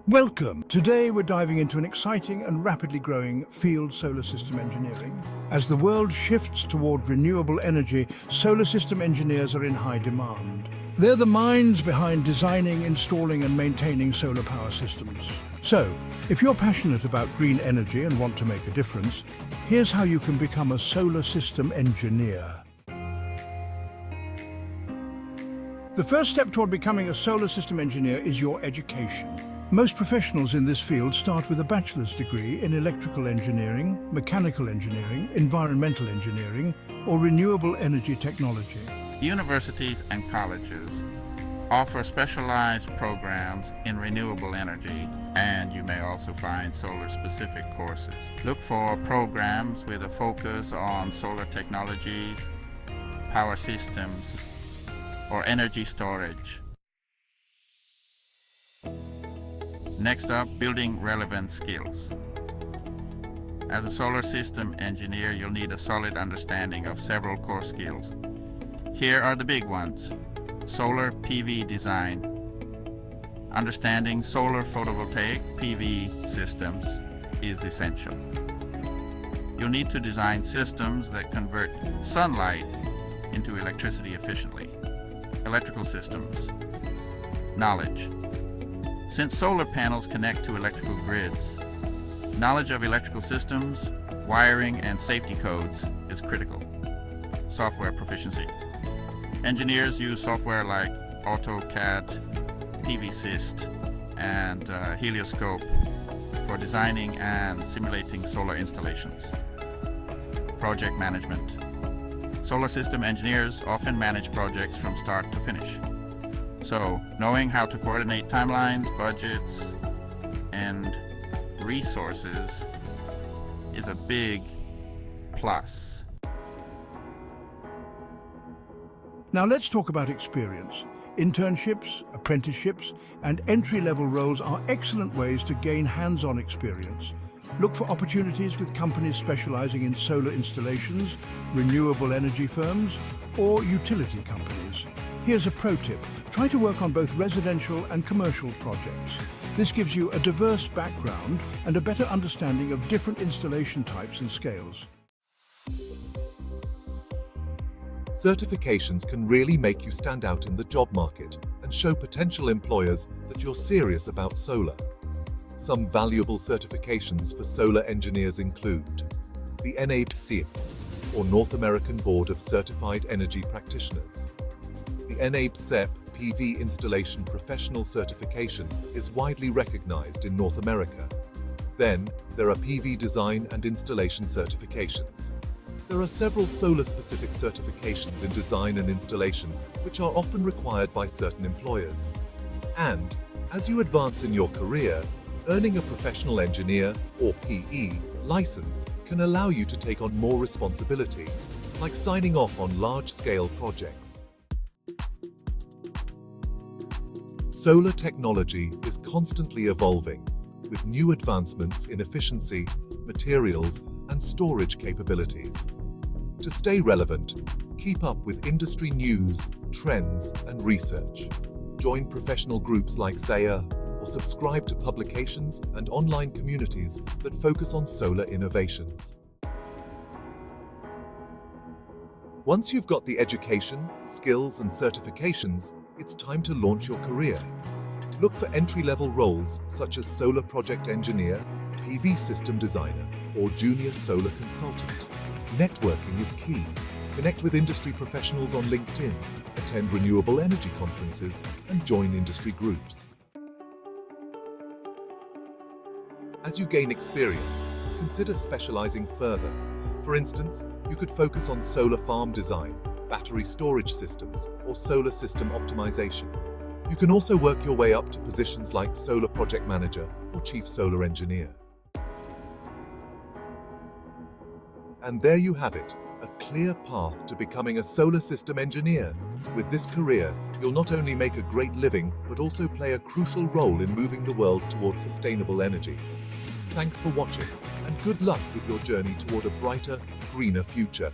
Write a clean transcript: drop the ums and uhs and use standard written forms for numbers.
Welcome! Today we're diving into an exciting and rapidly growing field, solar system engineering. As the world shifts toward renewable energy, solar system engineers are in high demand. They're the minds behind designing, installing and maintaining solar power systems. So, if you're passionate about green energy and want to make a difference, here's how you can become a solar system engineer. The first step toward becoming a solar system engineer is your education. Most professionals in this field start with a bachelor's degree in electrical engineering, mechanical engineering, environmental engineering, or renewable energy technology. Universities and colleges offer specialized programs in renewable energy, and you may also find solar-specific courses. Look for programs with a focus on solar technologies, power systems, or energy storage. Next up, building relevant skills. As a solar system engineer, you'll need a solid understanding of several core skills. Here are the big ones. Solar PV design. Understanding solar photovoltaic PV systems is essential. You'll need to design systems that convert sunlight into electricity efficiently. Electrical systems. Knowledge. Since solar panels connect to electrical grids, knowledge of electrical systems, wiring, and safety codes is critical. Software proficiency. Engineers use software like AutoCAD, PVSys, and Helioscope for designing and simulating solar installations. Project management. Solar system engineers often manage projects from start to finish. So, knowing how to coordinate timelines, budgets, and resources is a big plus. Now let's talk about experience. Internships, apprenticeships, and entry-level roles are excellent ways to gain hands-on experience. Look for opportunities with companies specializing in solar installations, renewable energy firms, or utility companies. Here's a pro tip. Try to work on both residential and commercial projects. This gives you a diverse background and a better understanding of different installation types and scales. Certifications can really make you stand out in the job market and show potential employers that you're serious about solar. Some valuable certifications for solar engineers include the NABCE, or North American Board of Certified Energy Practitioners. The NABCE PV Installation Professional Certification is widely recognized in North America. Then, there are PV Design and Installation certifications. There are several solar-specific certifications in design and installation, which are often required by certain employers. And, as you advance in your career, earning a professional engineer, or PE, license can allow you to take on more responsibility, like signing off on large-scale projects. Solar technology is constantly evolving, with new advancements in efficiency, materials, and storage capabilities. To stay relevant, keep up with industry news, trends, and research. Join professional groups like ZEA, or subscribe to publications and online communities that focus on solar innovations. Once you've got the education, skills, and certifications, it's time to launch your career. Look for entry-level roles such as solar project engineer, PV system designer, or junior solar consultant. Networking is key. Connect with industry professionals on LinkedIn, attend renewable energy conferences, and join industry groups. As you gain experience, consider specializing further. For instance, you could focus on solar farm design, battery storage systems, or solar system optimization. You can also work your way up to positions like solar project manager or chief solar engineer. And there you have it, a clear path to becoming a solar system engineer. With this career, you'll not only make a great living, but also play a crucial role in moving the world towards sustainable energy. Thanks for watching, and good luck with your journey toward a brighter, greener future.